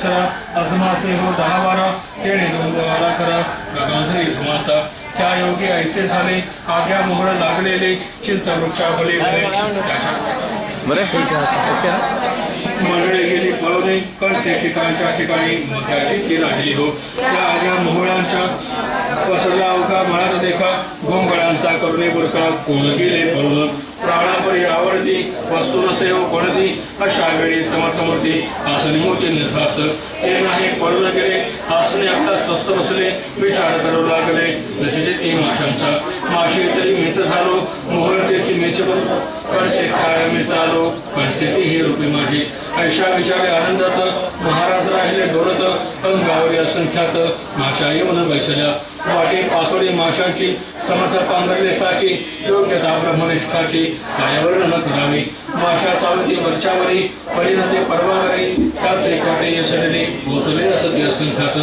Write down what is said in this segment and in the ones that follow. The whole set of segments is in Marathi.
सरा असमासे हो 10-12 तेणे डोंगराला खरा गगनधरी धुमासा त्या योगी ऐसे झाले आग्या मोहळ लागलेले चिंता वृक्षावली बरे मंडळी गेली पळवणे कळसे ठिकाणच्या ठिकाणी मध्याची ती राहिली हो त्या आग्या मोहळांच्या पसरला अवघा म्हणाला देखा गोंगळांचा करुणे बुरका कोण गेले पळून प्राणापरी आवडती वस्तू नसे हो कोणती अशा वेळी समर्थमूर्ती आसनी मोठी निर्धास ते नाही पळून गेले आसने आता स्वस्त बसले विचार करू लागले नचिते ती माशांचा माशी तरी मित्र झालो मोहळतेची मेच कळसे काय मिसालो कळसे ही रूपी माझी ऐशा विचारे आनंदात महाराज राहिले डोळत अंगावरी असंख्यात माशा येऊन बैसल्या वाटे पासोडी माशांची समर्थ पांघरले साची योग्यता ब्रह्मनिष्ठाची कायावर न करावी माशा चालती वरच्यावरी परिणते पर्वावरी त्याचे काटे यसडले भोसले असते असंख्यात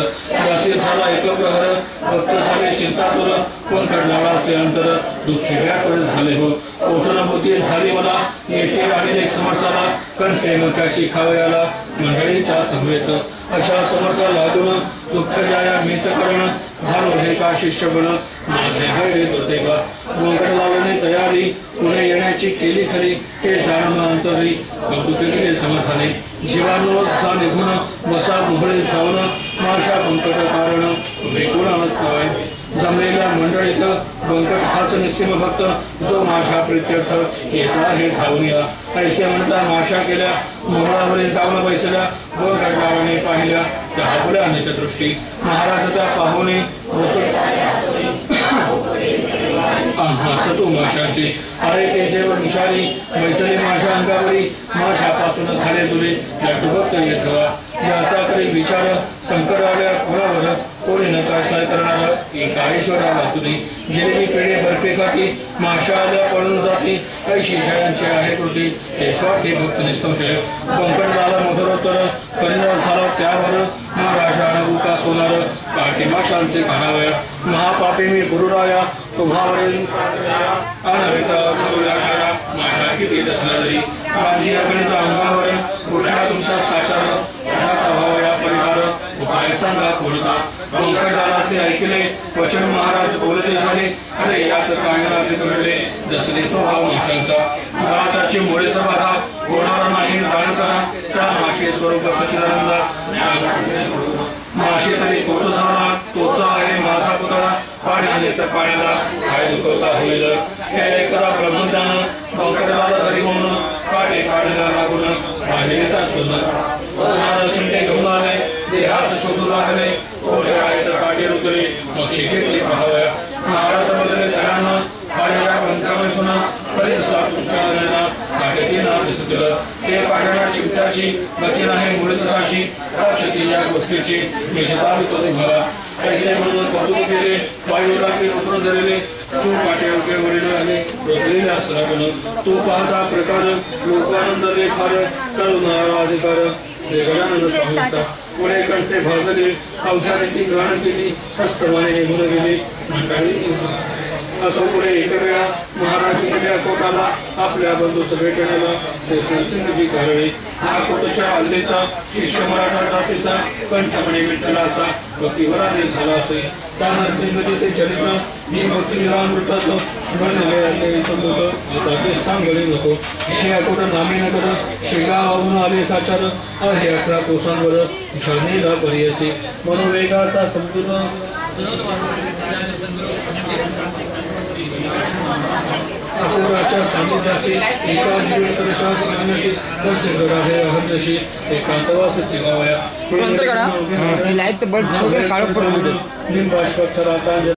दासी झाला एकप्रहर भक्त झाले चिंतातुर कोण कडलावा असे अंतर दुःखी व्याकुळ झाले हो ओठनभूती झाली मला येथे राहिलेले समर्थाला कणसे नकाशी खावयाला मंडळीच्या समवेत अशा समर्थ लागून दुःख जाया मीच करण झालो हे का शिष्य बन माझे हरे दुर्ते का गोंगड लावणे तयारी पुढे येण्याची केली खरी हे जाणून अंतरी कौतुक केले समर्थाने जीवानो जा निघून बसा मोहळे जाऊन माशा संकट कारण वेकुळान जमलेल्या मंडळीत बंकट हाच निस्सीम भक्त जो माशा प्रित्यर्थ येता हे धावून या ऐसे म्हणता माशा केल्या मोहळावरील जाऊन बैसल्या व गडगावाने पाहिल्या त्या आपल्या नेत्रदृष्टी महाराजाच्या पाहुणे सतू माशाची अरे ते जेवण निशाणी बैसले माझ्या अंगावरी माशापासून झाले तुले लटभक्त येत हवा याचा तरी विचार संकट आल्या घोडावर कोणी नकाशाय करणार एका ईश्वराला तुझी जिलेबी पेढे बर्फे खाती माशा आल्या पळून जाती ऐशी जयांची आहे कृती हे स्वार्थी भक्त निसंशय बंकट झाला मधुरोत्तर परिणाम झाला त्यावर महाराजा अनुभूका सोनार काठी माशांचे खानावया महापापी मी गुरुराया तुम्हावरील माझ्या किती दसला जरी माझी अग्नीचा अंगावर कुठला तुमचा साचार भाव या परिवार उपाय सांगा बोलता बंकट झाला ते ऐकले वचन महाराज बोलते झाले अरे यात कायनाचे घडले दसले स्वभाव माशांचा राताची मुळेचा बाधा होणारा नाही जाण करा त्या माशे स्वरूप सचिदानंदा माशे तरी तोच झाला तोच आहे माझा पुतळा पाण्याचा पाण्याला काय दुखवता होईल हे करा ब्रह्मज्ञान बंकटाला तरी म्हणून काटे काढायला लागून बाहेरचा शोधन चिंते घेऊन आले देहात शोधू लागले काटे रुकले मग घेतले पाहावया महाराज बदले त्यानं पाण्याला बंकावे पुन्हा ते पाण्याला चिमट्याची गती नाही मुळीची साक्षी या गोष्टीची मी शतावितो तुम्हाला पैसे म्हणून कौतुक केले वायुरात्री उतरून झालेले तू पाट्यावरचे वरील आले रोखलेले असताना तू पाहता प्रकार लोकानंद देखार करुणारा अधिकार गजानंद स्वामींचा पुढे कडचे भाजले अवधानाची ग्रहण केली हस्तवाने निघून गेली असं पुढे एक वेळा महाराष्ट्राच्या कोटाला आपल्या बंधूस भेटण्याला ते नरसिंहजी घालवे हा कोटच्या हल्लेचा शिष्य मराठा जातीचा कंठमणी विठ्ठलाचा भक्तिवराने झाला असे त्या नरसिंहजी ते चरित्र मी भक्तिविरामृताचं सांगले नको हे अकोट नामे नगर शेगावाहून आले साचार आहे 18 कोसांवर झालेला पर्यायचे मनोवेगाचा समजून अकोराच्या सानिध्याची एका जीवनपरिश्वास करण्याची दर्शक आहे अहंतशी एकांतवास चिगावया लाईट बल्ब सगळे काळं पडून लिंबाश्वत्थराता